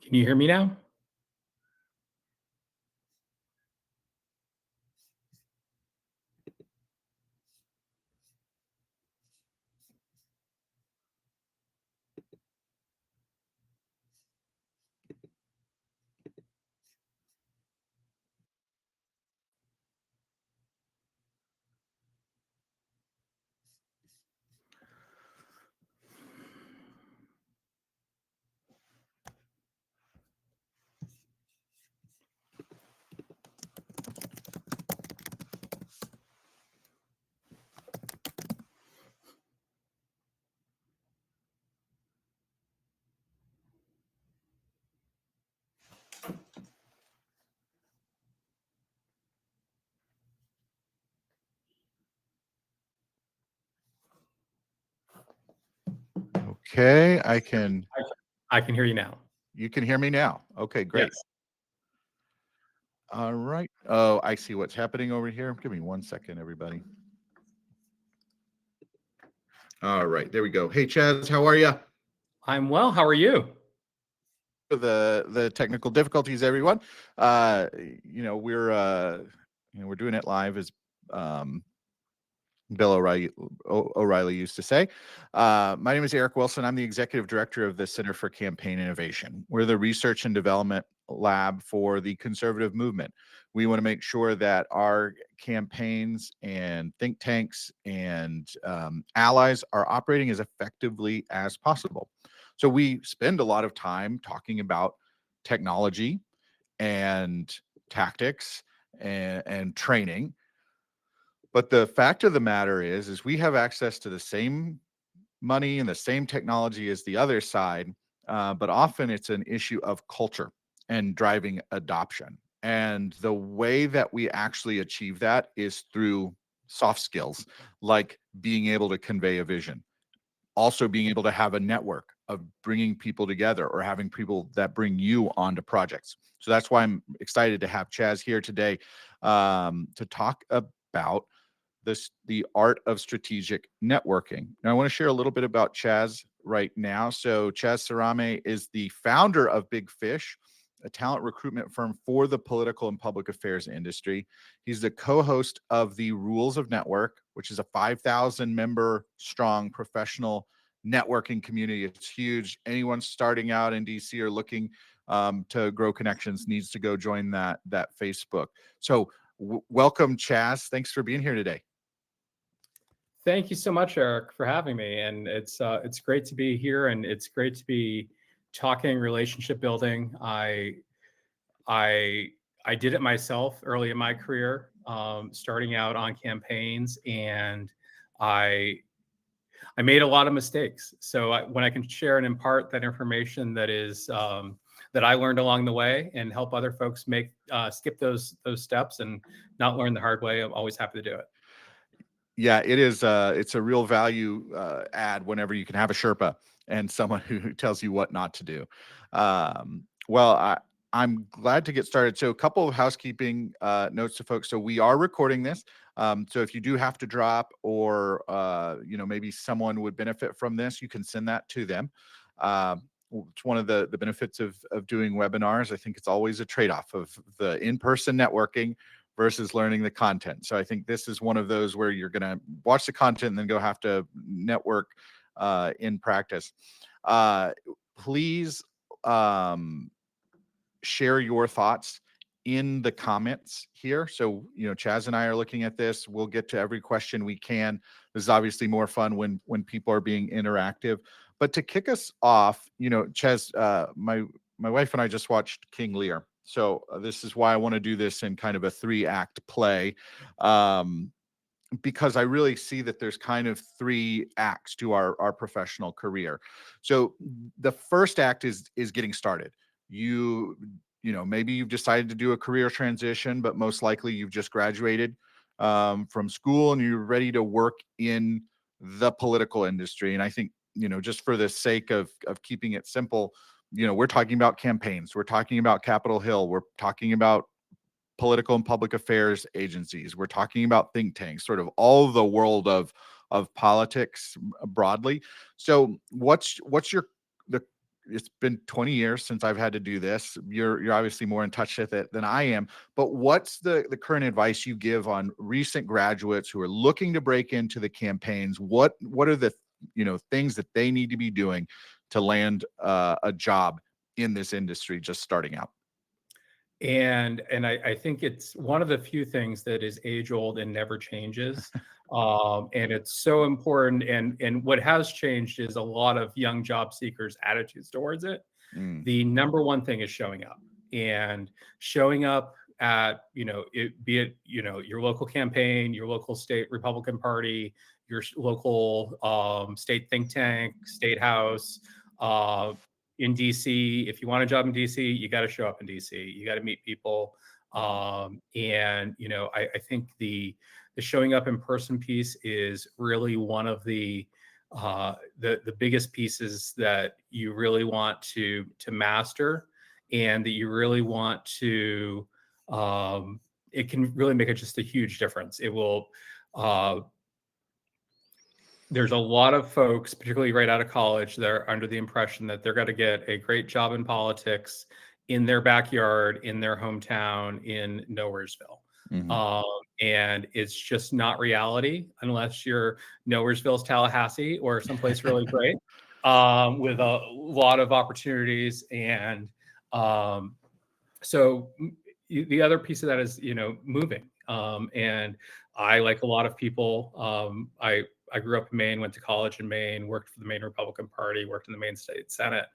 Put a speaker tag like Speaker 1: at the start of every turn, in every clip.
Speaker 1: Can you hear me now?
Speaker 2: Okay,
Speaker 1: I can hear you now.
Speaker 2: you can hear me now. Okay, great.
Speaker 1: Yes.
Speaker 2: All right. Oh, I see what's happening over here. Give me 1 second, everybody. All right, there we go. Hey, Chaz, how are you?
Speaker 1: I'm well. How are you?
Speaker 2: The technical difficulties, everyone. We're doing it live as um, Bill O'Reilly used to say. My name is Eric Wilson. I'm the executive director of the Center for Campaign Innovation. We're the research and development lab for the conservative movement. We want to make sure that our campaigns and think tanks and allies are operating as effectively as possible. So we spend a lot of time talking about technology and tactics and training. But the fact of the matter is we have access to the same money and the same technology as the other side, but often it's an issue of culture and driving adoption. And the way that we actually achieve that is through soft skills, like being able to convey a vision, also being able to have a network of bringing people together or having people that bring you onto projects. So that's why I'm excited to have Chaz here today to talk about the art of strategic networking. Now, I want to share a little bit about Chaz right now. So Chaz Sarame is the founder of Big Fish, a talent recruitment firm for the political and public affairs industry. He's the co-host of the Rules of Network, which is a 5,000 member strong professional networking community. It's huge. Anyone starting out in DC or looking to grow connections needs to go join that Facebook. So welcome, Chaz. Thanks for being here today.
Speaker 1: Thank you so much, Eric, for having me. And it's great to be here, and it's great to be talking relationship building. I I did it myself early in my career, starting out on campaigns, and I I made a lot of mistakes. So when I can share and impart that information that I learned along the way and help other folks make skip those steps and not learn the hard way, I'm always happy to do it.
Speaker 2: Yeah, it is. It's a real value add whenever you can have a Sherpa and someone who tells you what not to do. I'm glad to get started. So, a couple of housekeeping notes to folks. So, we are recording this. So, if you do have to drop, or maybe someone would benefit from this, you can send that to them. It's one of the benefits of doing webinars. I think it's always a trade-off of the in-person networking versus learning the content. So I think this is one of those where you're going to watch the content and then go have to network in practice. Please share your thoughts in the comments here. So, Chaz and I are looking at this. We'll get to every question we can. This is obviously more fun when people are being interactive. But to kick us off, Chaz, my wife and I just watched King Lear. So this is why I want to do this in kind of a 3-act play, because I really see that there's kind of 3 acts to our professional career. So the first act is getting started. Maybe you've decided to do a career transition, but most likely you've just graduated from school and you're ready to work in the political industry. And I think, just for the sake of keeping it simple, we're talking about campaigns. We're talking about Capitol Hill. We're talking about political and public affairs agencies. We're talking about think tanks, sort of all the world of politics broadly. So what's your the it's been 20 years since I've had to do this. You're obviously more in touch with it than I am. But what's the current advice you give on recent graduates who are looking to break into the campaigns? What are the things that they need to be doing to land a job in this industry just starting out?
Speaker 1: And I think it's one of the few things that is age old and never changes. And it's so important. And what has changed is a lot of young job seekers' attitudes towards it.
Speaker 2: Mm,
Speaker 1: The number one thing is showing up, and showing up at, be it, your local campaign, your local state Republican Party, your local state think tank, state house, uh, in DC. If you want a job in DC, you got to show up in DC. You got to meet people. And I think the showing up in person piece is really one of the biggest pieces that you really want to master, and that you really want to it can really make just a huge difference. It will uh, there's a lot of folks, particularly right out of college, that are under the impression that they're going to get a great job in politics in their backyard, in their hometown, in Nowheresville.
Speaker 2: mhm.
Speaker 1: Um, and it's just not reality unless you're Nowheresville's Tallahassee or someplace really great, with a lot of opportunities. And um, so the other piece of that is, moving. And I, like a lot of people, I grew up in Maine, went to college in Maine, worked for the Maine Republican Party, worked in the Maine State Senate,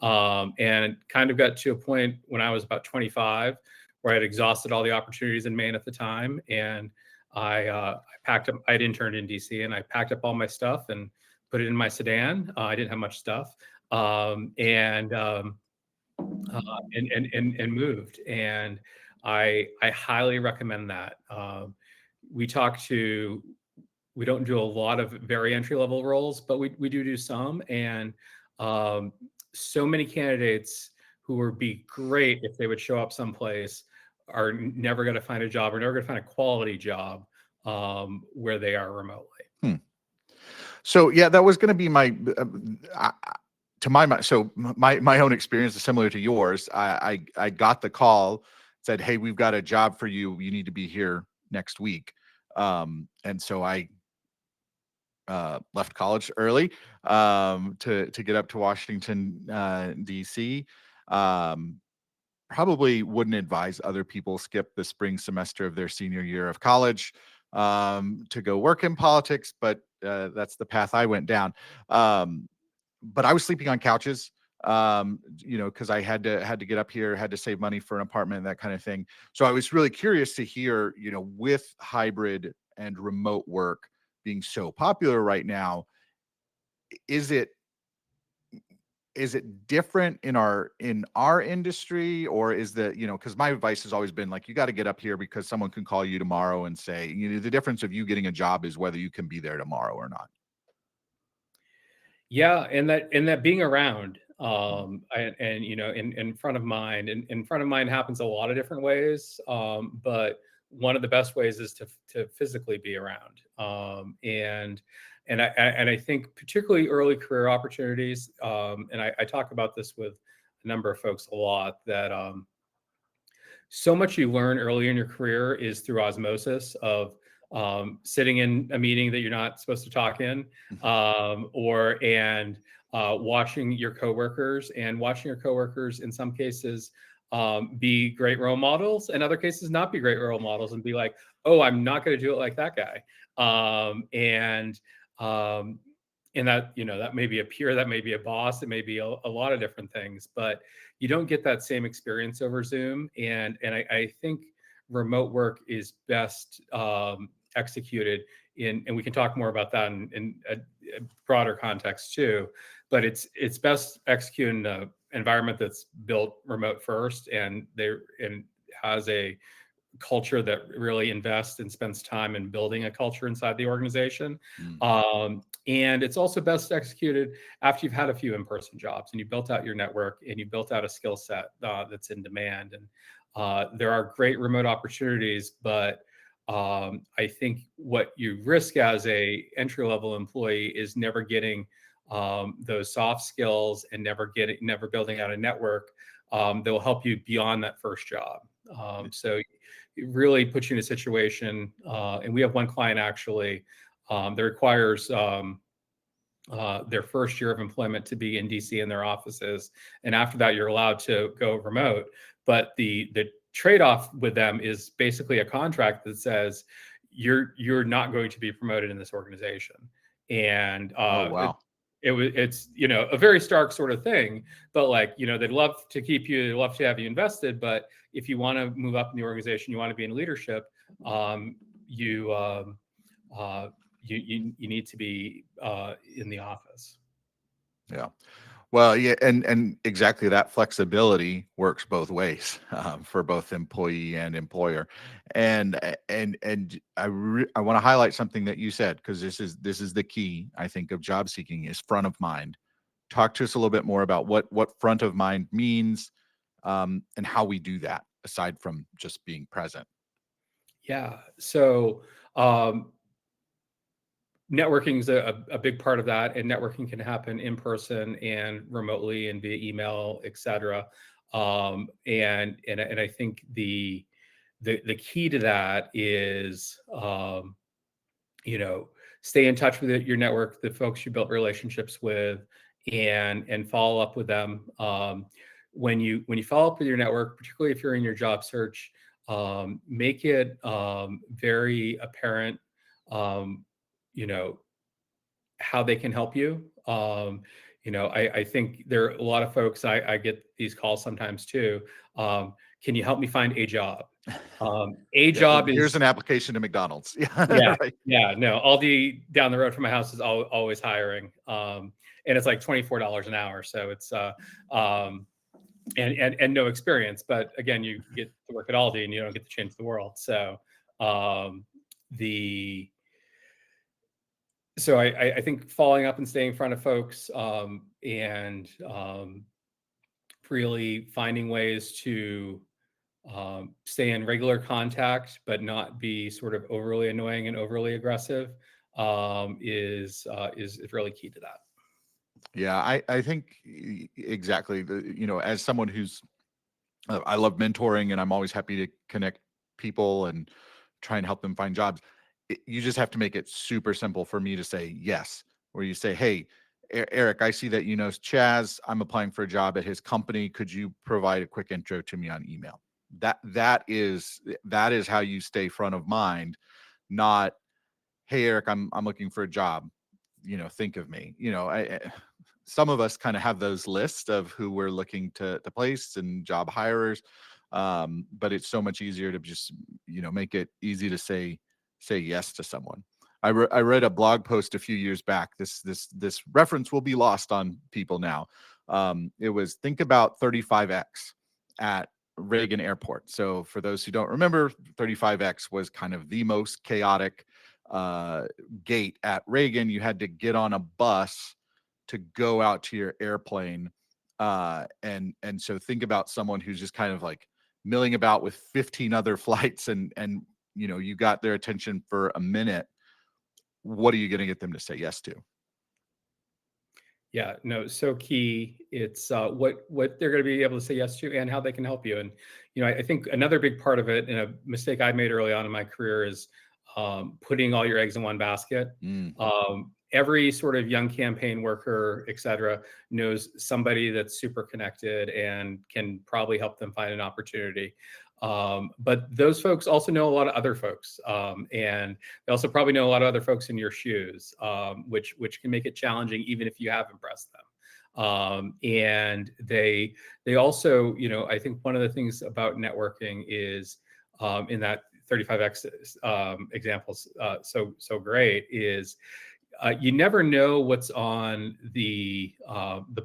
Speaker 1: and kind of got to a point when I was about 25 where I had exhausted all the opportunities in Maine at the time. And I packed up, I'd interned in DC, and I packed up all my stuff and put it in my sedan. I didn't have much stuff. And moved. And I highly recommend that. We talk to we don't do a lot of very entry level roles, but we do some. And so many candidates who would be great if they would show up someplace are never going to find a job, or never going to find a quality job where they are remotely.
Speaker 2: Hmm. So yeah, that was going to be my to my mind. So my own experience is similar to yours. I got the call, said, "Hey, we've got a job for you. You need to be here next week." And so I left college early to get up to Washington D.C. Probably wouldn't advise other people skip the spring semester of their senior year of college to go work in politics, but that's the path I went down. But I was sleeping on couches, because I had to get up here, had to save money for an apartment, that kind of thing. So I was really curious to hear, with hybrid and remote work being so popular right now, is it different in our industry, or is because my advice has always been like, you got to get up here because someone can call you tomorrow and say, the difference of you getting a job is whether you can be there tomorrow or not.
Speaker 1: Yeah, and that being around,
Speaker 2: Mm,
Speaker 1: in front of mind, and in front of mind happens a lot of different ways. But one of the best ways is to physically be around. And I think particularly early career opportunities. And I talk about this with a number of folks a lot, that so much you learn early in your career is through osmosis of sitting in a meeting that you're not supposed to talk in,
Speaker 2: mhm.
Speaker 1: or and watching your coworkers, and watching your coworkers in some cases be great role models, and other cases not be great role models, and be like, oh, I'm not going to do it like that guy. Um, and that, that may be a peer, that may be a boss, it may be a lot of different things, but you don't get that same experience over Zoom. And I think remote work is best executed and we can talk more about that in a broader context too, but it's best executed in an environment that's built remote first, and has a culture that really invests and spends time in building a culture inside the organization.
Speaker 2: Mm,
Speaker 1: And it's also best executed after you've had a few in-person jobs and you built out your network and you built out a skill set that's in demand. And there are great remote opportunities, but I think what you risk as a entry-level employee is never getting those soft skills and never building out a network that will help you beyond that first job. So it really puts you in a situation, and we have one client actually that requires their first year of employment to be in DC in their offices, and after that you're allowed to go remote. But the trade-off with them is basically a contract that says you're not going to be promoted in this organization, and
Speaker 2: Oh, wow.
Speaker 1: it's a very stark sort of thing, but like they'd love to keep you, they'd love to have you invested, but if you want to move up in the organization, you want to be in leadership, you you need to be in the office.
Speaker 2: Yeah. Well, yeah, and exactly that flexibility works both ways for both employee and employer. And I want to highlight something that you said, because this is the key, I think, of job seeking, is front of mind. Talk to us a little bit more about what front of mind means, and how we do that aside from just being present.
Speaker 1: Yeah. So networking is a big part of that, and networking can happen in person and remotely and via email, etc. And I think the key to that is stay in touch with your network, the folks you built relationships with, and follow up with them. When you follow up with your network, particularly if you're in your job search, make it very apparent, um, you know, how they can help you. I think there are a lot of folks, I get these calls sometimes too. Can you help me find a job? A
Speaker 2: Yeah,
Speaker 1: job
Speaker 2: here's
Speaker 1: is
Speaker 2: an application to McDonald's.
Speaker 1: yeah,
Speaker 2: Yeah, right.
Speaker 1: yeah, no, Aldi down the road from my house is always hiring. And it's like $24 an hour. So it's um and no experience. But again, you get to work at Aldi and you don't get to change the world. So the so I think following up and staying in front of folks, and really finding ways to stay in regular contact, but not be sort of overly annoying and overly aggressive, is really key to that.
Speaker 2: Yeah, I think exactly. As someone who's I love mentoring, and I'm always happy to connect people and try and help them find jobs. You just have to make it super simple for me to say yes, where you say, "Hey, Eric, I see that you know Chaz. I'm applying for a job at his company. Could you provide a quick intro to me on email?" That is how you stay front of mind, not, "Hey, Eric, I'm looking for a job. Think of me." Some of us kind of have those lists of who we're looking to place and job hirers, but it's so much easier to just make it easy to say yes to someone. I read a blog post a few years back. This reference will be lost on people now. It was, think about 35X at Reagan Airport. So for those who don't remember, 35X was kind of the most chaotic gate at Reagan. You had to get on a bus to go out to your airplane. And so think about someone who's just kind of like milling about with 15 other flights, and you got their attention for a minute. What are you going to get them to say yes to?
Speaker 1: Yeah, no, so key. It's what they're going to be able to say yes to and how they can help you. And I think another big part of it, and a mistake I made early on in my career, is putting all your eggs in one basket.
Speaker 2: Mm,
Speaker 1: Every sort of young campaign worker, et cetera, knows somebody that's super connected and can probably help them find an opportunity. But those folks also know a lot of other folks, and they also probably know a lot of other folks in your shoes, which can make it challenging even if you have impressed them. And they also, I think one of the things about networking is, in that 35X examples, so great, is you never know what's on the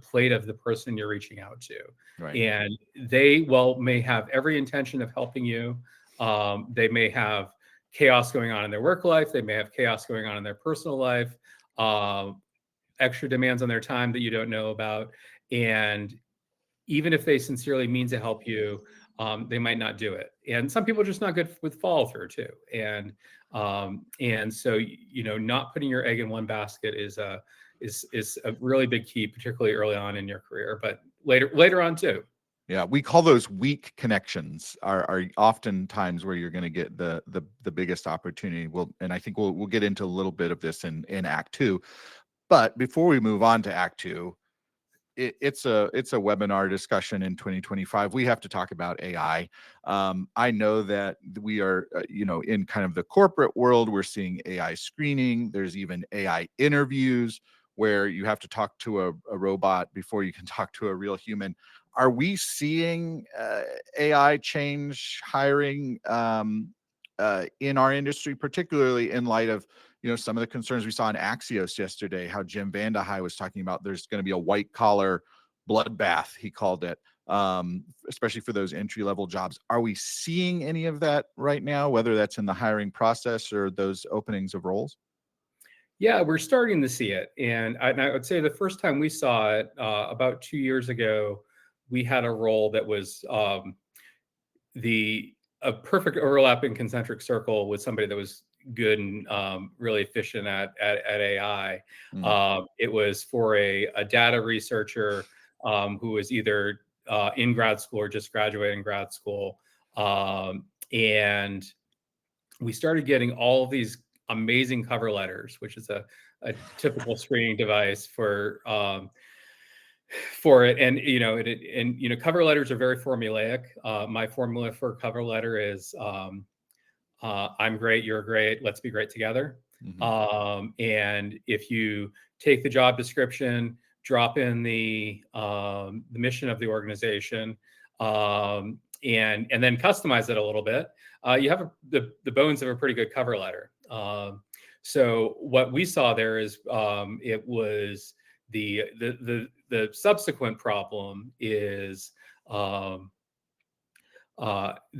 Speaker 1: plate of the person you're reaching out to,
Speaker 2: right.
Speaker 1: and they may have every intention of helping you. They may have chaos going on in their work life. They may have chaos going on in their personal life. Extra demands on their time that you don't know about, and even if they sincerely mean to help you, they might not do it. And some people are just not good with follow through too. And And so, you know, not putting your egg in one basket is a really big key, particularly early on in your career, but later on too.
Speaker 2: Yeah, we call those weak connections are often times where you're going to get the biggest opportunity. And I think we'll get into a little bit of this in Act Two. But before we move on to Act Two, it's a webinar discussion in 2025. We have to talk about AI. I know that we are, in kind of the corporate world, we're seeing AI screening. There's even AI interviews where you have to talk to a robot before you can talk to a real human. Are we seeing AI change hiring in our industry, particularly in light of some of the concerns we saw in Axios yesterday, how Jim Vandehei was talking about there's going to be a white collar bloodbath, he called it, especially for those entry level jobs. Are we seeing any of that right now, whether that's in the hiring process or those openings of roles?
Speaker 1: Yeah, we're starting to see it. And I would say the first time we saw it about 2 years ago, we had a role that was a perfect overlapping concentric circle with somebody that was good and really efficient at AI. It was for a data researcher who was either in grad school or just graduating grad school. And we started getting all of these amazing cover letters, which is a typical screening device for it. And cover letters are very formulaic. My formula for a cover letter is I'm great, you're great, let's be great together. And if you take the job description, drop in the mission of the organization, and then customize it a little bit, you have the bones of a pretty good cover letter. So what we saw there is it was the subsequent problem is they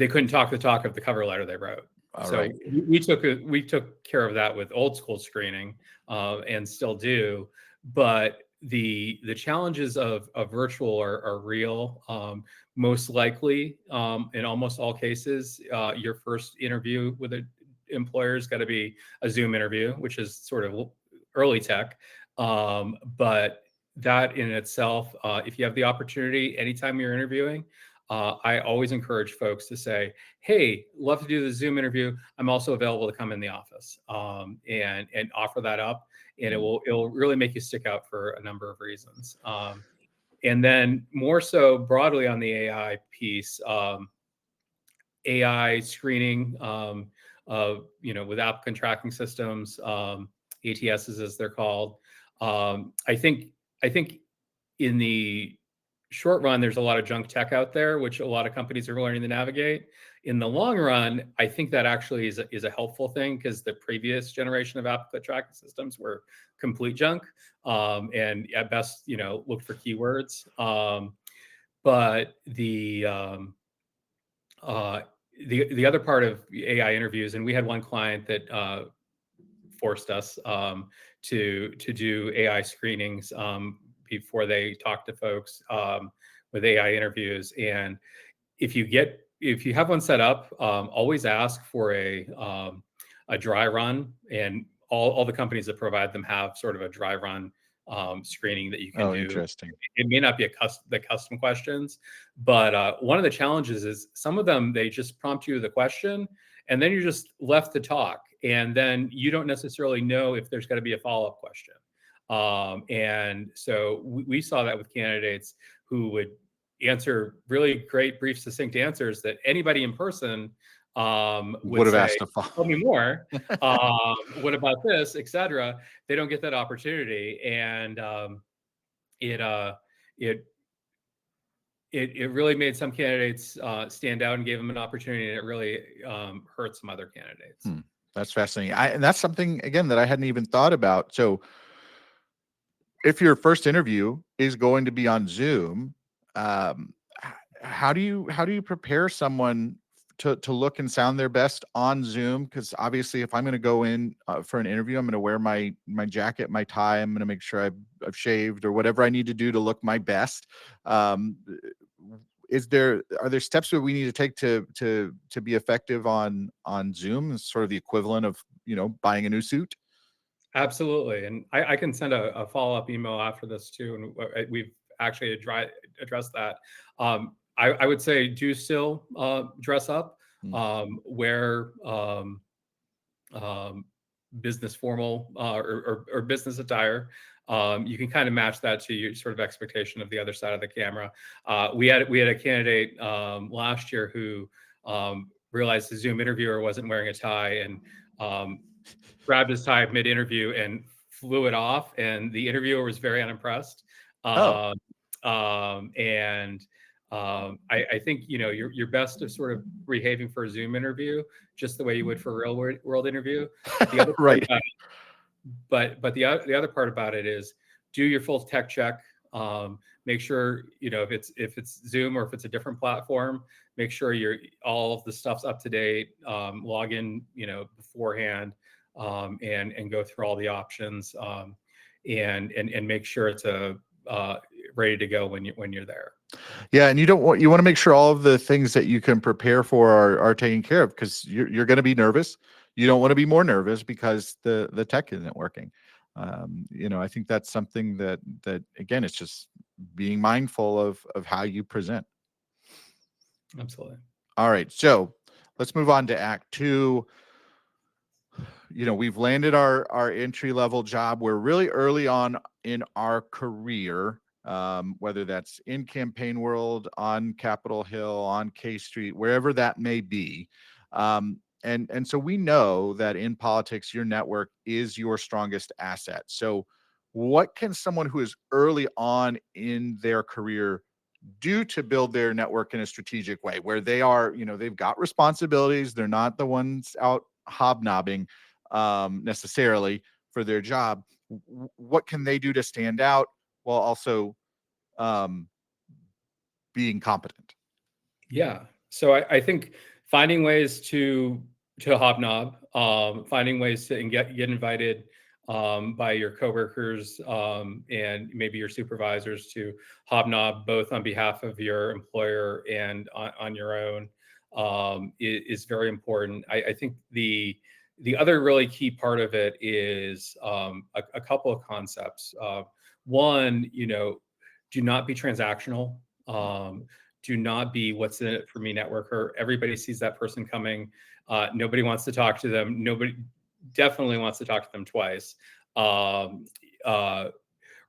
Speaker 1: couldn't talk the talk of the cover letter they wrote.
Speaker 2: Right.
Speaker 1: we took care of that with old school screening and still do, but the challenges of virtual are real. Most likely, in almost all cases, your first interview with an employer is going to be a Zoom interview, which is sort of early tech. But that in itself, if you have the opportunity, anytime you're interviewing, I always encourage folks to say, hey, love to do the Zoom interview. I'm also available to come in the office and offer that up. And it'll really make you stick out for a number of reasons. And then more so broadly on the AI piece, AI screening, with applicant tracking systems, ATSs as they're called. I think in the short run, there's a lot of junk tech out there, which a lot of companies are learning to navigate. In the long run, I think that actually is a helpful thing because the previous generation of applicant tracking systems were complete junk, and at best, look for keywords. But the other part of AI interviews, and we had one client that forced us to do AI screenings before they talk to folks with AI interviews. And if you have one set up, always ask for a dry run, and all the companies that provide them have sort of a dry run screening that you can do.
Speaker 2: Interesting.
Speaker 1: It may not be the custom questions, but one of the challenges is some of them, they just prompt you the question and then you're just left to talk. And then you don't necessarily know if there's going to be a follow-up question. And so we saw that with candidates who would answer really great, brief, succinct answers that anybody in person would have asked to tell me more. What about this, etc. They don't get that opportunity, and it really made some candidates stand out and gave them an opportunity, and it really hurt some other candidates.
Speaker 2: That's fascinating. And that's something, again, that I hadn't even thought about. So if your first interview is going to be on Zoom, how do you prepare someone to look and sound their best on Zoom? Because obviously, if I'm going to go in for an interview, I'm going to wear my jacket, my tie. I'm going to make sure I've shaved or whatever I need to do to look my best. are there steps that we need to take to be effective on Zoom? It's sort of the equivalent of, buying a new suit.
Speaker 1: Absolutely. And I can send a follow-up email after this too. And we've actually addressed that. I would say do still dress up, wear business formal or business attire. You can kind of match that to your sort of expectation of the other side of the camera. We had a candidate last year who realized the Zoom interviewer wasn't wearing a tie and grabbed his tie mid-interview and flew it off, and the interviewer was very unimpressed.
Speaker 2: Oh.
Speaker 1: I think you're best to sort of behaving for a Zoom interview just the way you would for a real world interview. The other
Speaker 2: Right.
Speaker 1: but the other part about it is do your full tech check. Make sure if it's Zoom or if it's a different platform, make sure all of the stuff's up to date. Log in beforehand, and go through all the options, and make sure it's ready to go when you're there.
Speaker 2: Yeah, and you want to make sure all of the things that you can prepare for are taken care of, because you're going to be nervous. You don't want to be more nervous because the tech isn't working. I think that's something that again, it's just being mindful of how you present.
Speaker 1: Absolutely.
Speaker 2: All right, so let's move on to Act 2. We've landed our entry level job. We're really early on in our career, whether that's in Campaign World, on Capitol Hill, on K Street, wherever that may be. And so we know that in politics, your network is your strongest asset. So what can someone who is early on in their career do to build their network in a strategic way, where they are, they've got responsibilities. They're not the ones out hobnobbing necessarily for their job. What can they do to stand out while also being competent?
Speaker 1: Yeah. So I think finding ways to hobnob, finding ways to get invited by your coworkers, and maybe your supervisors to hobnob both on behalf of your employer and on your own, is very important. I think the other really key part of it is a couple of concepts. One, do not be transactional. Do not be what's in it for me networker. Everybody sees that person coming. Nobody wants to talk to them. Nobody definitely wants to talk to them twice.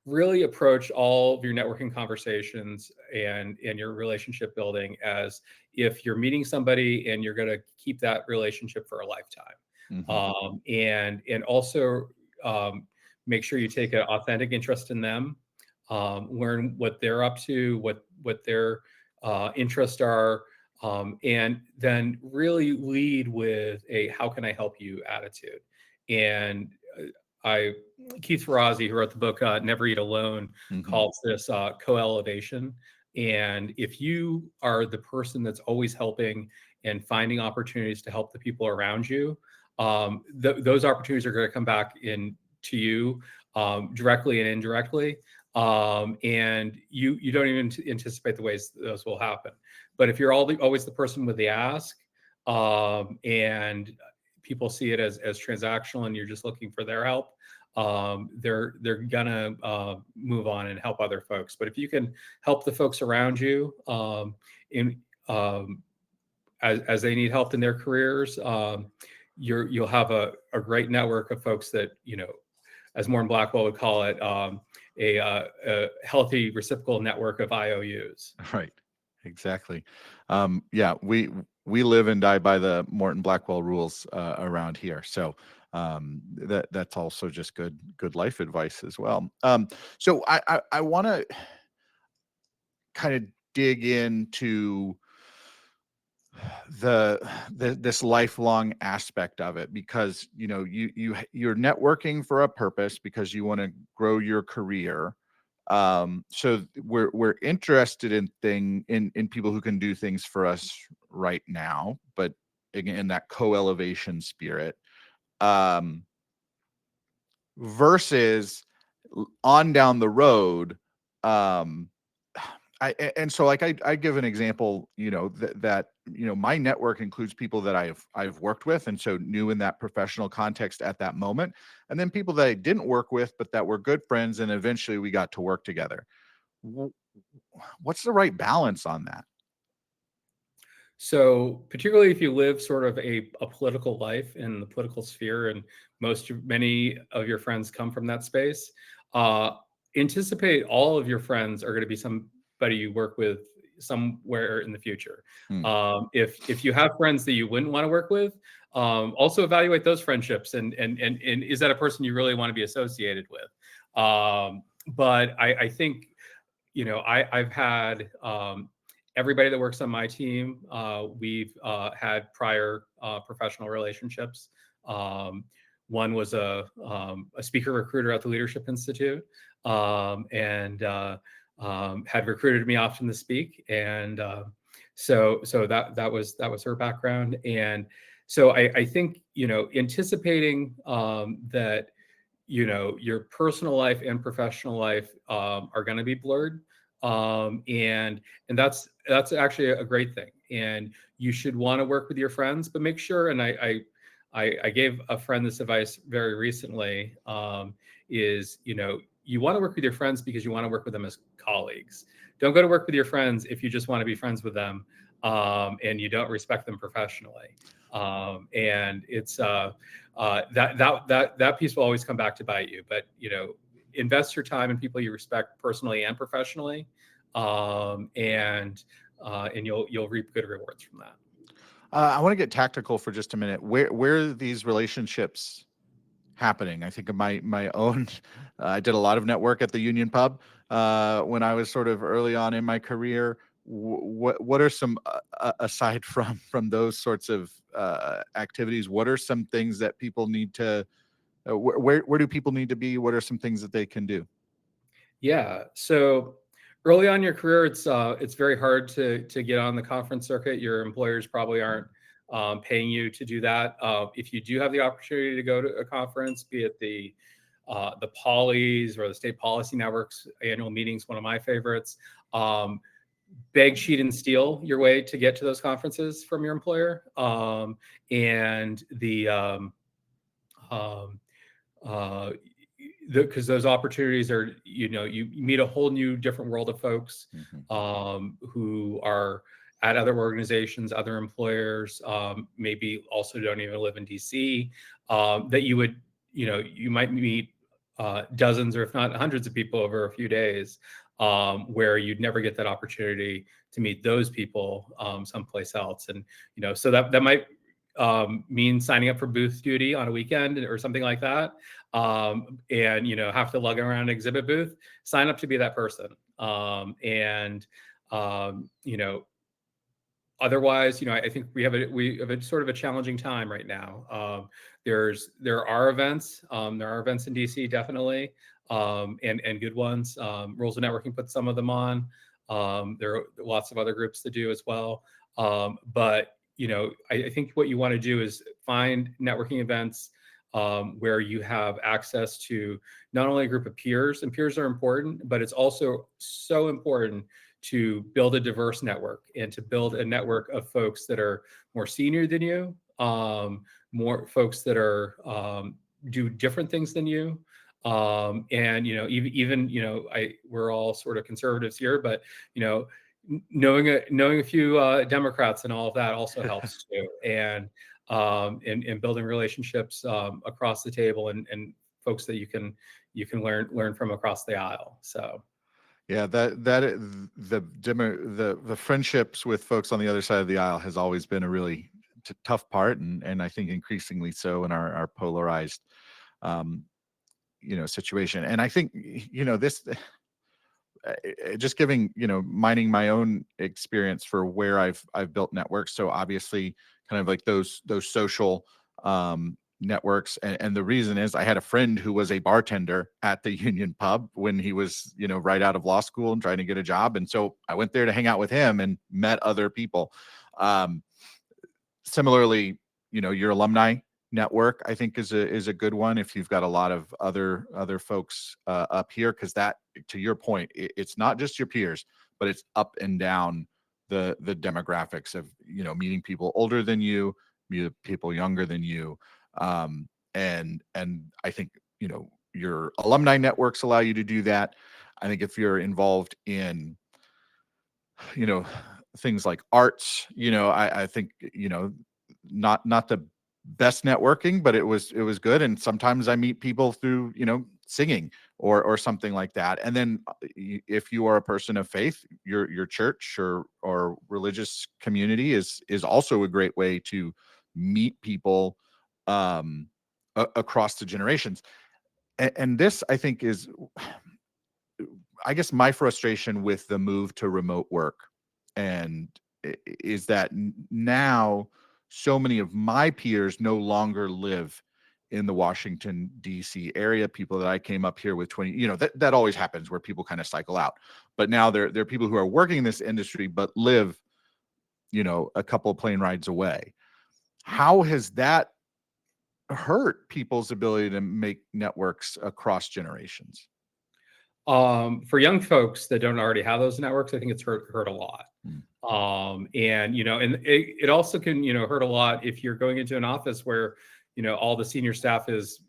Speaker 1: Really approach all of your networking conversations and your relationship building as if you're meeting somebody and you're going to keep that relationship for a lifetime. And also make sure you take an authentic interest in them, learn what they're up to, what their interests are, and then really lead with a "how can I help you" attitude. And Keith Ferrazzi, who wrote the book Never Eat Alone, calls this co-elevation. And if you are the person that's always helping and finding opportunities to help the people around you, those opportunities are going to come back to you directly and indirectly. And you don't even anticipate the ways those will happen. But if you're always the person with the ask, and people see it as transactional and you're just looking for their help, they're gonna move on and help other folks. But if you can help the folks around you as they need help in their careers, you'll have a great network of folks that, as Morton Blackwell would call it, a healthy reciprocal network of IOUs.
Speaker 2: Right. Exactly. Yeah, we live and die by the Morton Blackwell rules around here. So that's also just good life advice as well. So I want to kind of dig into this lifelong aspect of it, because you're networking for a purpose, because you want to grow your career. So we're interested in people who can do things for us right now, but again, in that co-elevation spirit, versus on down the road. And so like I give an example, that my network includes people that I've worked with, and so knew in that professional context at that moment, and then people that I didn't work with but that were good friends, and eventually we got to work together. Wh- What's the right balance on that?
Speaker 1: So, particularly if you live sort of a political life in the political sphere, and many of your friends come from that space, uh, anticipate all of your friends are going to be somebody you work with somewhere in the future.
Speaker 2: Hmm.
Speaker 1: If you have friends that you wouldn't want to work with, also evaluate those friendships, and is that a person you really want to be associated with? But I think I've had everybody that works on my team. We've had prior professional relationships. Um, One was a speaker recruiter at the Leadership Institute, and had recruited me often to speak, and so that was her background, and so I think anticipating that your personal life and professional life are going to be blurred, and that's actually a great thing, and you should want to work with your friends, but make sure, and I gave a friend this advice very recently, is you want to work with your friends because you want to work with them as colleagues. Don't go to work with your friends if you just want to be friends with them, and you don't respect them professionally. And it's that piece will always come back to bite you. But invest your time in people you respect personally and professionally, and you'll reap good rewards from that.
Speaker 2: I want to get tactical for just a minute. Where are these relationships happening? I think of my own. I did a lot of network at the Union Pub when I was sort of early on in my career. What are some aside from those sorts of activities? What are some things that people need to? Where do people need to be? What are some things that they can do?
Speaker 1: Yeah. So early on in your career, it's very hard to get on the conference circuit. Your employers probably aren't paying you to do that. If you do have the opportunity to go to a conference, be it the Polys or the State Policy Network's annual meetings, one of my favorites. Beg, cheat, and steal your way to get to those conferences from your employer, and the uh, because those opportunities are, you meet a whole new different world of folks
Speaker 2: Mhm.
Speaker 1: who are at other organizations, other employers, maybe also don't even live in DC, that you might meet dozens or if not hundreds of people over a few days, where you'd never get that opportunity to meet those people someplace else. And so that might mean signing up for booth duty on a weekend or something like that, and have to lug around an exhibit booth. Sign up to be that person, and um, you know otherwise, I think we have a sort of a challenging time right now. There are events in DC, definitely, and good ones. Rules of Networking put some of them on. There are lots of other groups that do as well. But I think what you want to do is find networking events where you have access to not only a group of peers, and peers are important, but it's also so important to build a diverse network and to build a network of folks that are more senior than you, more folks that are do different things than you, and even we're all sort of conservatives here, but knowing a few Democrats and all of that also helps too, and in building relationships across the table, and folks that you can learn from across the aisle. So.
Speaker 2: Yeah, the friendships with folks on the other side of the aisle has always been a really tough part, and I think increasingly so in our polarized, um, situation. And I think this just giving mining my own experience for where I've built networks. So obviously, kind of like those social networks, and the reason is I had a friend who was a bartender at the Union Pub when he was right out of law school and trying to get a job, and so I went there to hang out with him and met other people. Um, Similarly, your alumni network, I think, is a good one if you've got a lot of other folks up here, because that, to your point, it's not just your peers, but it's up and down the demographics of, meeting people older than you, meet people younger than you. And I think, your alumni networks allow you to do that. I think if you're involved in, you know, things like arts, I think, not the best networking, but it was good. And sometimes I meet people through, singing or something like that. And then if you are a person of faith, your church or religious community is also a great way to meet people across the generations. And this, I think, is, I guess, my frustration with the move to remote work, and is that now so many of my peers no longer live in the Washington D.C. area. People that I came up here with 20, that always happens where people kind of cycle out. But now there are people who are working in this industry but live, a couple of plane rides away. How has that hurt people's ability to make networks across generations?
Speaker 1: For young folks that don't already have those networks, I think it's hurt a lot.
Speaker 2: Mm.
Speaker 1: And it also can, hurt a lot if you're going into an office where, all the senior staff is,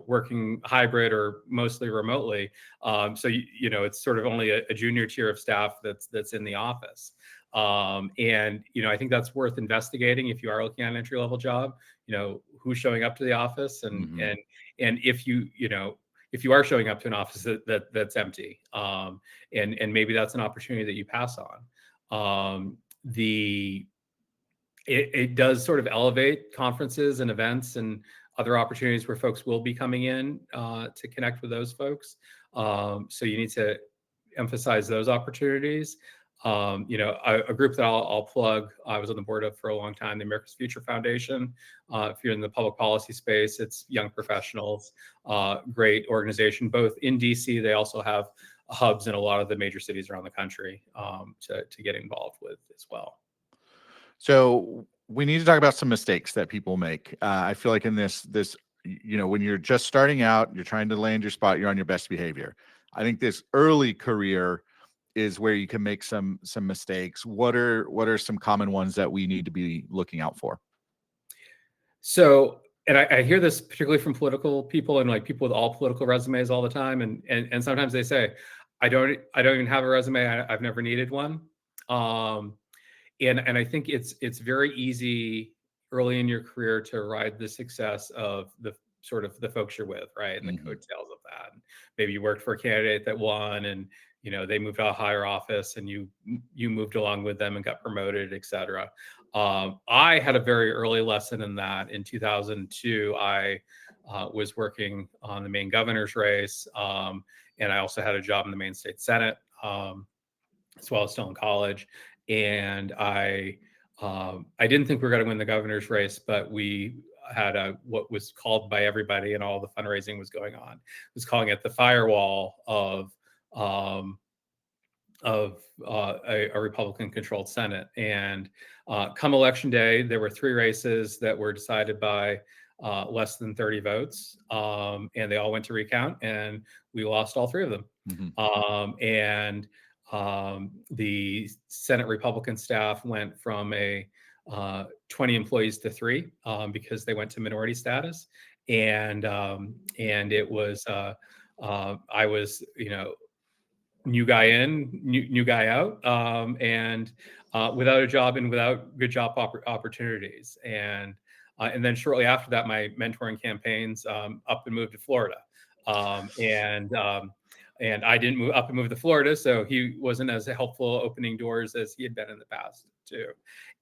Speaker 1: working hybrid or mostly remotely. So it's sort of only a junior tier of staff that's in the office. And I think that's worth investigating if you are looking at an entry level job. Who's showing up to the office, and
Speaker 2: Mhm.
Speaker 1: and if you are showing up to an office that's empty, and maybe that's an opportunity that you pass on. It does sort of elevate conferences and events and other opportunities where folks will be coming in to connect with those folks. So you need to emphasize those opportunities. A group that I'll plug, I was on the board of for a long time, the America's Future Foundation. If you're in the public policy space, it's young professionals, great organization, both in DC. They also have hubs in a lot of the major cities around the country to get involved with as well.
Speaker 2: So we need to talk about some mistakes that people make. I feel like in this, when you're just starting out, you're trying to land your spot, you're on your best behavior. I think this early career is where you can make some mistakes. What are some common ones that we need to be looking out for?
Speaker 1: So, and I hear this particularly from political people and like people with all political resumes all the time, and sometimes they say, I don't even have a resume. I've never needed one. Um, and I think it's very easy early in your career to ride the success of the sort of the folks you're with, right? And the
Speaker 2: Mhm.
Speaker 1: coattails of that. And maybe you worked for a candidate that won, and they moved to a higher office, and you moved along with them and got promoted, et cetera. I had a very early lesson in that. In 2002, I was working on the Maine governor's race, and I also had a job in the Maine State Senate, as well as still in college. And I didn't think we were going to win the governor's race, but we had what was called by everybody, and all the fundraising was going on, was calling it the firewall um, of a Republican-controlled Senate. And come election day, there were 3 races that were decided by less than 30 votes, and they all went to recount, and we lost all 3 of them.
Speaker 2: Mhm.
Speaker 1: And the Senate Republican staff went from a 20 employees to 3 because they went to minority status, and it was I was new guy in, new guy out, and without a job and without good job opportunities. And then shortly after that, my mentoring campaigns up and moved to Florida, um, and um, and I didn't move up and move to Florida, so he wasn't as helpful opening doors as he had been in the past too.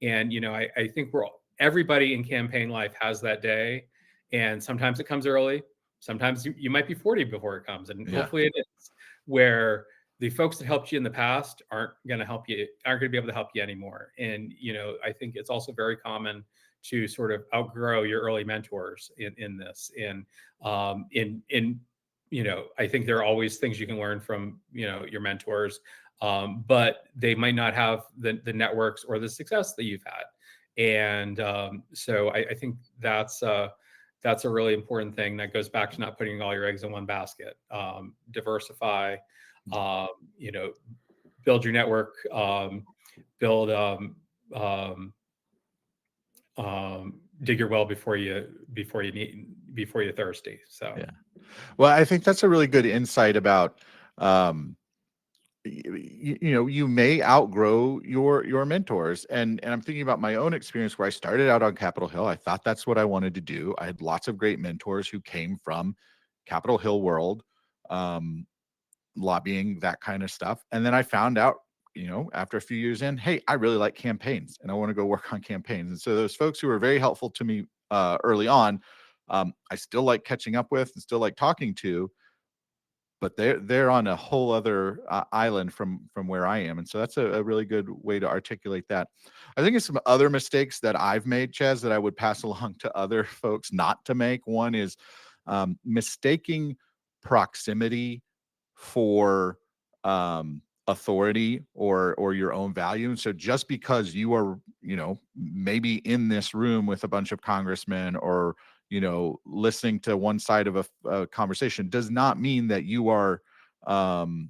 Speaker 1: And I think everybody in campaign life has that day, and sometimes it comes early. Sometimes you might be 40 before it comes, and
Speaker 2: Yeah.
Speaker 1: hopefully it is, where the folks that helped you in the past aren't going to be able to help you anymore. And I think it's also very common to sort of outgrow your early mentors in this. And I think there are always things you can learn from your mentors, but they might not have the networks or the success that you've had. And so I think that's a really important thing that goes back to not putting all your eggs in one basket. Diversify, um, you know, build your network, build um, dig your well before you're thirsty. So
Speaker 2: Yeah. Well, I think that's a really good insight about, um, you may outgrow your mentors, and I'm thinking about my own experience where I started out on Capitol Hill. I thought that's what I wanted to do. I had lots of great mentors who came from Capitol Hill world, um, lobbying, that kind of stuff. And then I found out, after a few years in, hey, I really like campaigns and I want to go work on campaigns. And so those folks who were very helpful to me early on, I still like catching up with and still like talking to, but they're on a whole other island from where I am. And so that's a really good way to articulate that. I think it's some other mistakes that I've made, Chaz, that I would pass along to other folks not to make. One is mistaking proximity for authority or your own value. And so just because you are, maybe in this room with a bunch of congressmen or, listening to one side of a conversation does not mean that you are an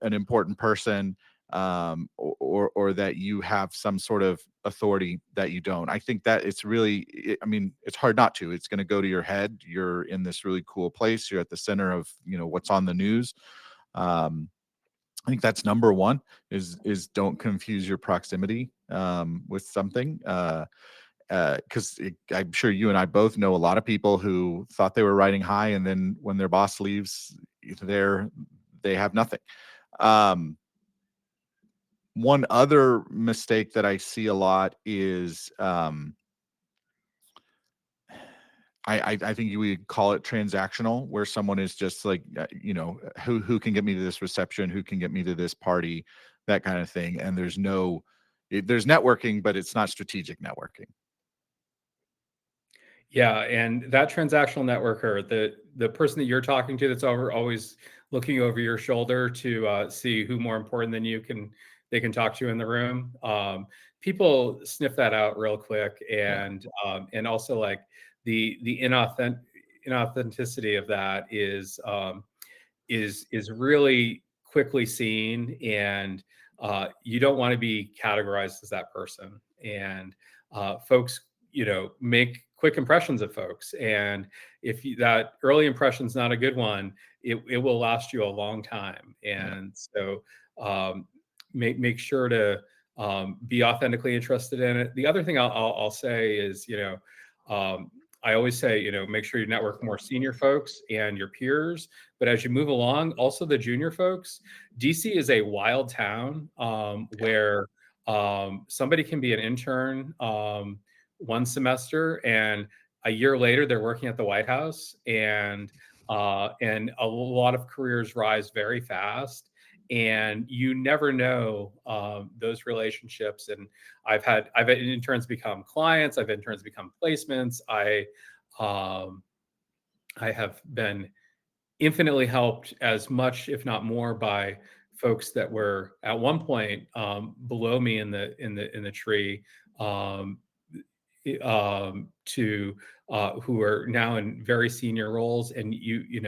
Speaker 2: important person, or that you have some sort of authority that you don't. I think that it's really, I mean, it's hard not to. It's going to go to your head. You're in this really cool place. You're at the center of, what's on the news. Um, I think that's number one is don't confuse your proximity with something. Because I'm sure you and I both know a lot of people who thought they were riding high, and then when their boss leaves, they have nothing. One other mistake that I see a lot is I think you would call it transactional, where someone is just like, who can get me to this reception, who can get me to this party, that kind of thing. And there's networking, but it's not strategic networking.
Speaker 1: yeah, and that transactional networker, the person that you're talking to that's always looking over your shoulder to see who more important than you they can talk to in the room. People sniff that out real quick, and also like the inauthenticity of that is really quickly seen, and you don't want to be categorized as that person. And folks, make quick impressions of folks, and if that early impression is not a good one, it will last you a long time. And so make sure to be authentically interested in it. The other thing I'll say is, I always say, make sure you network more senior folks and your peers. But as you move along, also the junior folks. DC is a wild town where somebody can be an intern one semester, and a year later they're working at the White House, and a lot of careers rise very fast. And you never know those relationships. And I've had interns become clients. I've interns become placements. I have been infinitely helped, as much, if not more, by folks that were at one point below me in the tree, um, to who are now in very senior roles. And you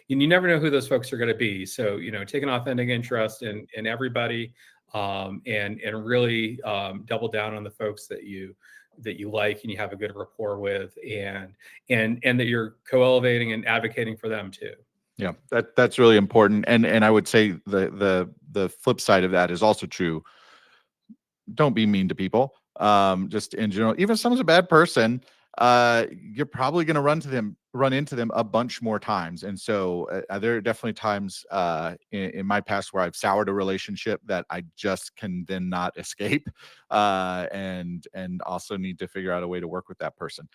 Speaker 1: never know who those folks are going to be. So take an authentic interest in everybody, and really double down on the folks that you like and you have a good rapport with, and that you're co-elevating and advocating for them too.
Speaker 2: Yeah, that's really important. And I would say the flip side of that is also true. Don't be mean to people. Just in general, even if someone's a bad person, you're probably going to run into them a bunch more times. And so there are definitely times in my past where I've soured a relationship that I just can then not escape, and also need to figure out a way to work with that person.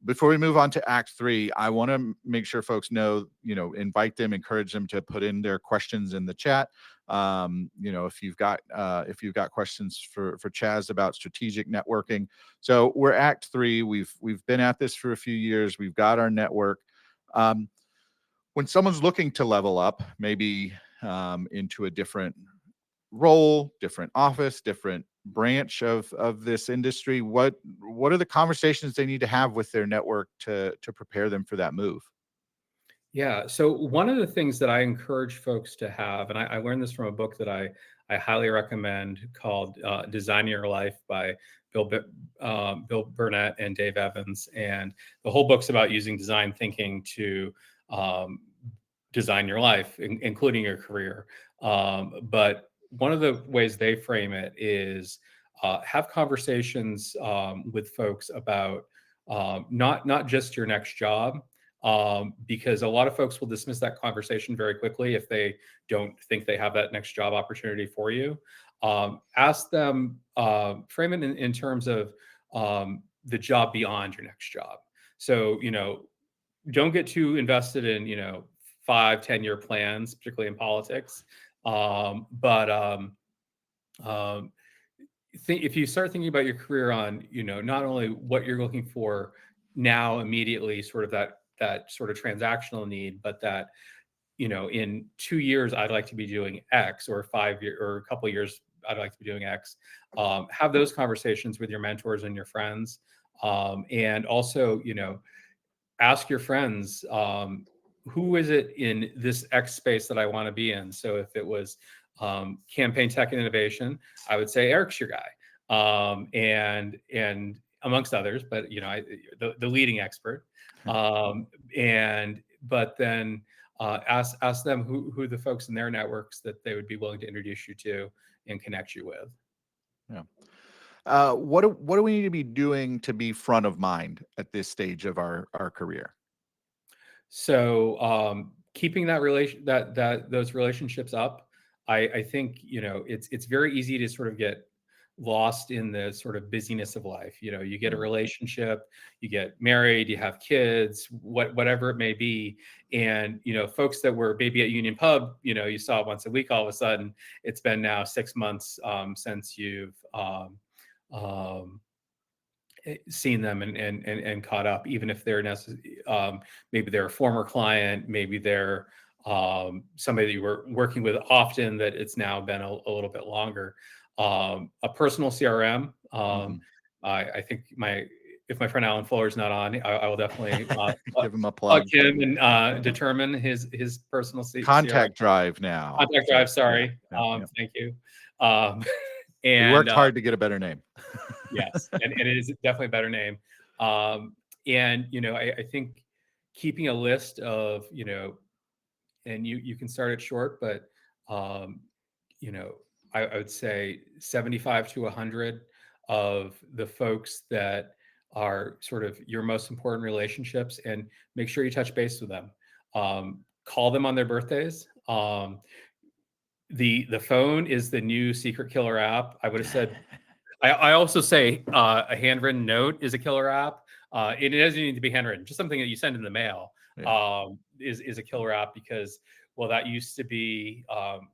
Speaker 2: Before we move on to Act 3, I want to make sure folks know, invite them, encourage them to put in their questions in the chat. If you've got questions for Chaz about strategic networking. So we're Act 3. We've been at this for a few years. We've got our network. When someone's looking to level up, maybe into a different role, different office, different branch of this industry, what are the conversations they need to have with their network to prepare them for that move?
Speaker 1: Yeah. So one of the things that I encourage folks to have, and I learned this from a book that I highly recommend called "Design Your Life" by Bill Burnett and Dave Evans, and the whole book's about using design thinking to um, design your life, including your career. But one of the ways they frame it is have conversations with folks about not just your next job, because a lot of folks will dismiss that conversation very quickly if they don't think they have that next job opportunity for you. Ask them, frame it in terms of the job beyond your next job. So, don't get too invested in, 5, 10 year plans, particularly in politics. But if you start thinking about your career on, not only what you're looking for now immediately, sort of that sort of transactional need, but that, in 2 years I'd like to be doing X, or 5 year or a couple of years I'd like to be doing X. Have those conversations with your mentors and your friends, and also, ask your friends, who is it in this X space that I want to be in? So if it was campaign tech and innovation, I would say Eric's your guy, and amongst others, but the leading expert. And but then ask them who the folks in their networks that they would be willing to introduce you to and connect you with.
Speaker 2: Yeah. What do we need to be doing to be front of mind at this stage of our career?
Speaker 1: So keeping that relation that those relationships up, I think it's very easy to sort of get lost in the sort of busyness of life. You get a
Speaker 2: Mm.
Speaker 1: relationship, you get married, you have kids, whatever it may be, and folks that were maybe at Union Pub, you saw once a week, all of a sudden it's been now 6 months since you've um, seen them and caught up, even if they're maybe they're a former client, maybe they're somebody that you were working with often, that it's now been a little bit longer. A personal CRM.
Speaker 2: Mhm.
Speaker 1: I think if my friend Alan Fuller is not on, I will definitely
Speaker 2: Give him a
Speaker 1: plug
Speaker 2: plug.
Speaker 1: him and determine his personal CRM.
Speaker 2: Contact Drive now.
Speaker 1: Contact
Speaker 2: So
Speaker 1: Drive.
Speaker 2: yeah,
Speaker 1: Sorry.
Speaker 2: yeah, yeah.
Speaker 1: Thank you. Um,
Speaker 2: We
Speaker 1: and
Speaker 2: worked hard to get a better name.
Speaker 1: Yes, and it is definitely a better name. And I think keeping a list of, and you can start it short, but um, you know, I would say 75 to 100 of the folks that are sort of your most important relationships, and make sure you touch base with them. Call them on their birthdays. The phone is the new secret killer app. I would have said I also say a handwritten note is a killer app. It doesn't need to be handwritten; just something that you send in the mail
Speaker 2: Yeah.
Speaker 1: is a killer app, because well, that used to be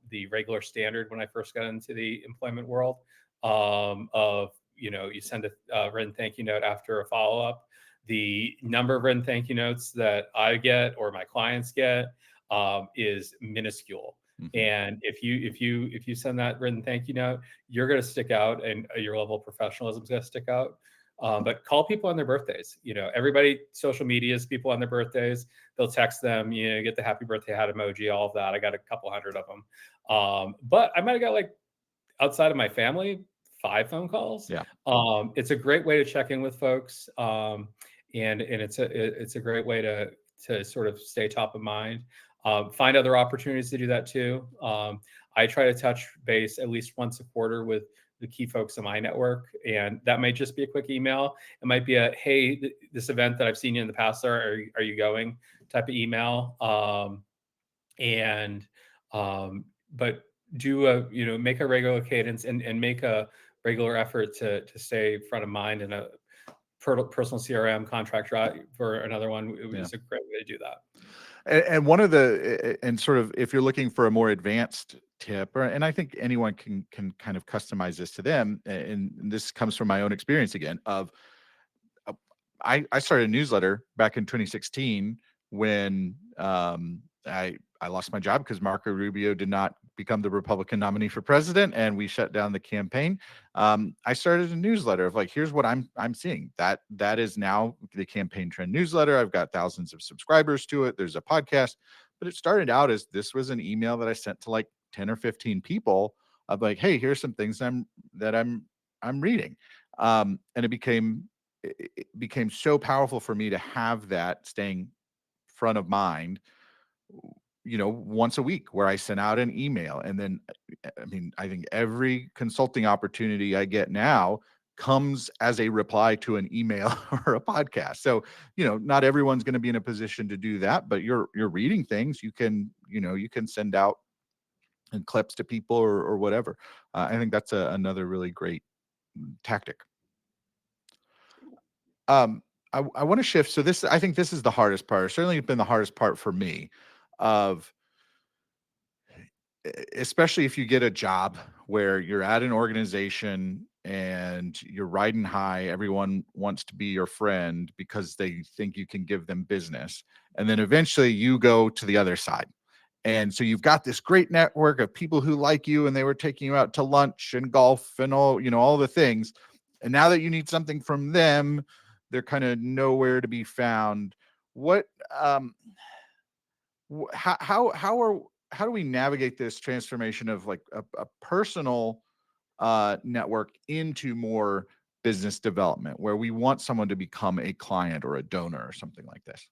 Speaker 1: the regular standard when I first got into the employment world. Of you send a written thank you note after a follow up. The number of written thank you notes that I get or my clients get is minuscule.
Speaker 2: Mhm.
Speaker 1: And if you send that written thank you note, you're going to stick out, and your level of professionalism is going to stick out. But call people on their birthdays. Everybody, social media is people on their birthdays. They'll text them, get the happy birthday hat emoji, all of that. I got a couple hundred of them. But I might have got, like, outside of my family, 5 phone calls.
Speaker 2: Yeah.
Speaker 1: It's a great way to check in with folks. And it's a great way to sort of stay top of mind. Find other opportunities to do that too. I try to touch base at least once a quarter with the key folks in my network, and that might just be a quick email. It might be a hey, this event that I've seen you in the past, are you going type of email. And but do make a regular cadence, and make a regular effort to stay front of mind. And a personal CRM contract drive for another one
Speaker 2: Yeah.
Speaker 1: is a great way to do that.
Speaker 2: And one of the and sort of, if you're looking for a more advanced tip, and I think anyone can kind of customize this to them, and this comes from my own experience again of uh, I started a newsletter back in 2016 when I lost my job because Marco Rubio did not become the Republican nominee for president and we shut down the campaign, I started a newsletter of like, here's what I'm seeing. That is now the Campaign Trend newsletter. I've got thousands of subscribers to it. There's a podcast, but it started out as this was an email that I sent to like 10 or 15 people of like, hey, here's some things I'm reading. And it became so powerful for me to have that staying front of mind, once a week, where I sent out an email. And then, I mean, I think every consulting opportunity I get now comes as a reply to an email or a podcast. So, not everyone's going to be in a position to do that, but you're reading things, you can send out and clips to people or whatever. I think that's another really great tactic. I want to shift. So I think this is the hardest part. Certainly been the hardest part for me, of especially if you get a job where you're at an organization and you're riding high, everyone wants to be your friend because they think you can give them business. And then eventually you go to the other side. And so you've got this great network of people who like you and they were taking you out to lunch and golf and all the things. And now that you need something from them, they're kind of nowhere to be found. What, how do we navigate this transformation of like a personal network into more business development, where we want someone to become a client or a donor or something like this?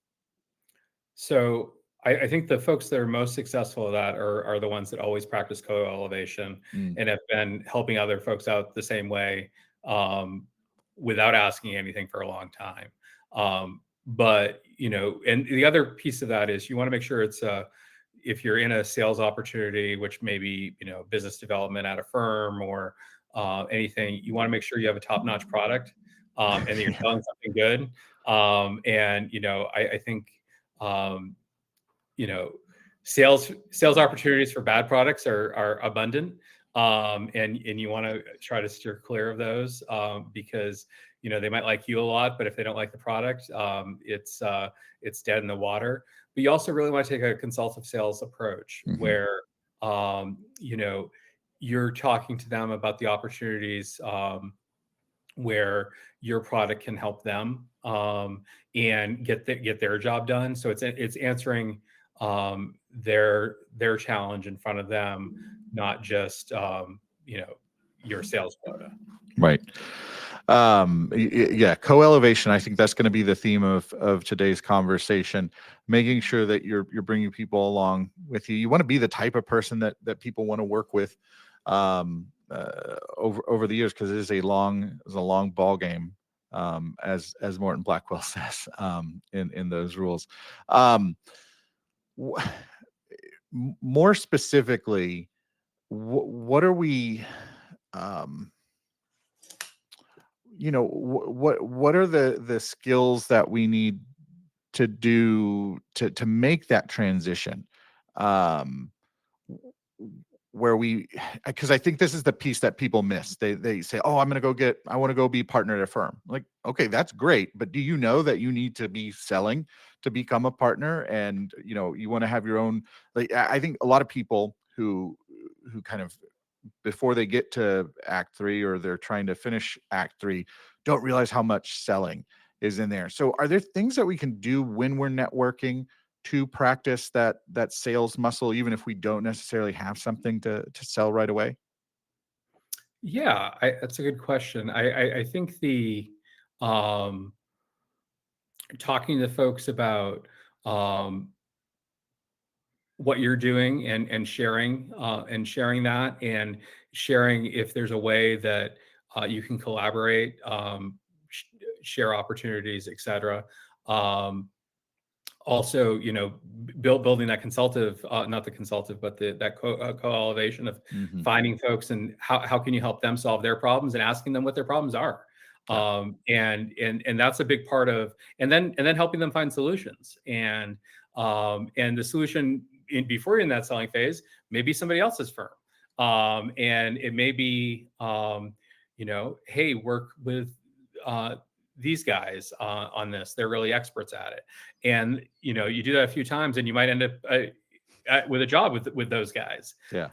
Speaker 1: So I think the folks that are most successful at that are the ones that always practice co-elevation and have been helping other folks out the same way, without asking anything for a long time. But, and the other piece of that is you want to make sure it's if you're in a sales opportunity, which may be, business development at a firm or anything, you want to make sure you have a top-notch product, and that you're selling something good. And, I think, sales opportunities for bad products are abundant. And you want to try to steer clear of those, because, they might like you a lot, but if they don't like the product, it's dead in the water. But you also really want to take a consultative sales approach, where, you're talking to them about the opportunities, where your product can help them, and get their job done. So it's answering their challenge in front of them, not just your sales quota.
Speaker 2: Right. Yeah, co-elevation. I think that's going to be the theme of today's conversation. Making sure that you're bringing people along with you. You want to be the type of person that people want to work with over the years, because it is a long ball game, as Morton Blackwell says, in those rules. More specifically, what are we? What are the skills that we need to do to make that transition, where because I think this is the piece that people miss. They say, oh, I want to go be partner at a firm. Like, okay, that's great, but do you know that you need to be selling to become a partner? And you want to have your own, like, I think a lot of people who kind of, before they get to Act 3 or they're trying to finish Act 3, don't realize how much selling is in there. So are there things that we can do when we're networking to practice that sales muscle, even if we don't necessarily have something to sell right away?
Speaker 1: Yeah, that's a good question. I think the talking to folks about what you're doing and sharing that, and sharing if there's a way that you can collaborate, share opportunities, etc. Also, building that consultative, not the consultative, but that co-elevation of finding folks and how can you help them solve their problems, and asking them what their problems are. And that's a big part of, and then helping them find solutions, and the solution before you're in that selling phase may be somebody else's firm. And it may be, hey, work with these guys on this. They're really experts at it. And, you do that a few times and you might end up with a job with those guys.
Speaker 2: Yeah.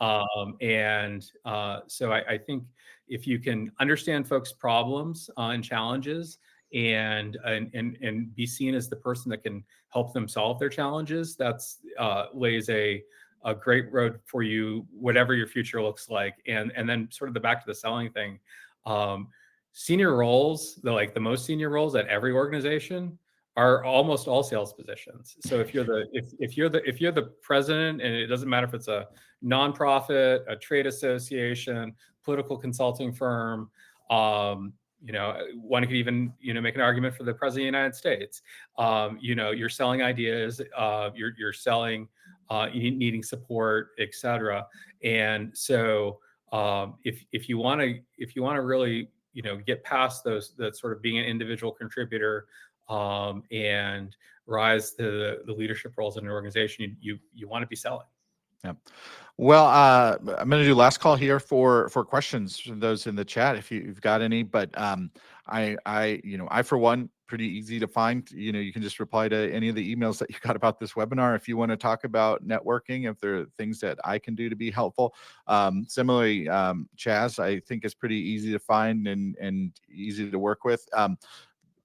Speaker 1: So I think if you can understand folks' problems and challenges, and be seen as the person that can help them solve their challenges, that's lays a great road for you, whatever your future looks like. And then sort of the back to the selling thing. Senior roles, the most senior roles at every organization are almost all sales positions. So if you're the president, and it doesn't matter if it's a nonprofit, a trade association, political consulting firm, one could even make an argument for the president of the United States. You're selling ideas, you're selling, needing support, etc. And so if you want to really get past that sort of being an individual contributor, and rise to the leadership roles in an organization, you want to be selling.
Speaker 2: Yeah. Well, I'm going to do last call here for questions from those in the chat, if you've got any. But I for one, pretty easy to find. You can just reply to any of the emails that you got about this webinar. If you want to talk about networking, if there are things that I can do to be helpful. Similarly, Chaz, I think is pretty easy to find and easy to work with.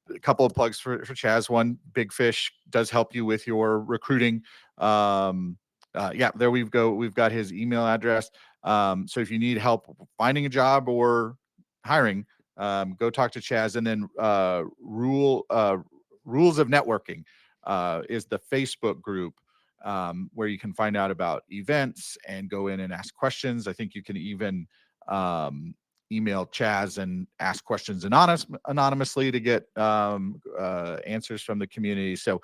Speaker 2: A couple of plugs for Chaz. One, Big Fish does help you with your recruiting. Yeah, there we go. We've got his email address. So if you need help finding a job or hiring, go talk to Chaz. And then Rules of Networking is the Facebook group where you can find out about events and go in and ask questions. I think you can even email Chaz and ask questions anonymously to get answers from the community. So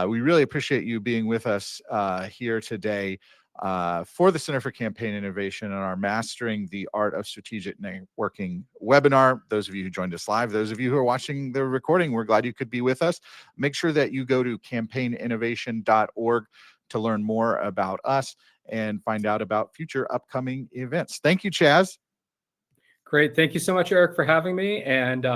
Speaker 2: we really appreciate you being with us here today for the Center for Campaign Innovation and our Mastering the Art of Strategic Networking webinar. Those of you who joined us live, those of you who are watching the recording, we're glad you could be with us. Make sure that you go to campaigninnovation.org to learn more about us and find out about future upcoming events. Thank you, Chaz.
Speaker 1: Great. Thank you so much, Eric, for having me. And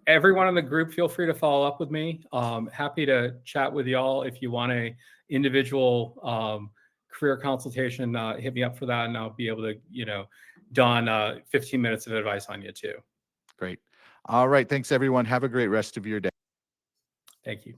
Speaker 1: everyone in the group, feel free to follow up with me. Happy to chat with y'all. If you want a individual career consultation, hit me up for that, and I'll be able to, don 15 minutes of advice on you too.
Speaker 2: Great. All right. Thanks, everyone. Have a great rest of your day.
Speaker 1: Thank you.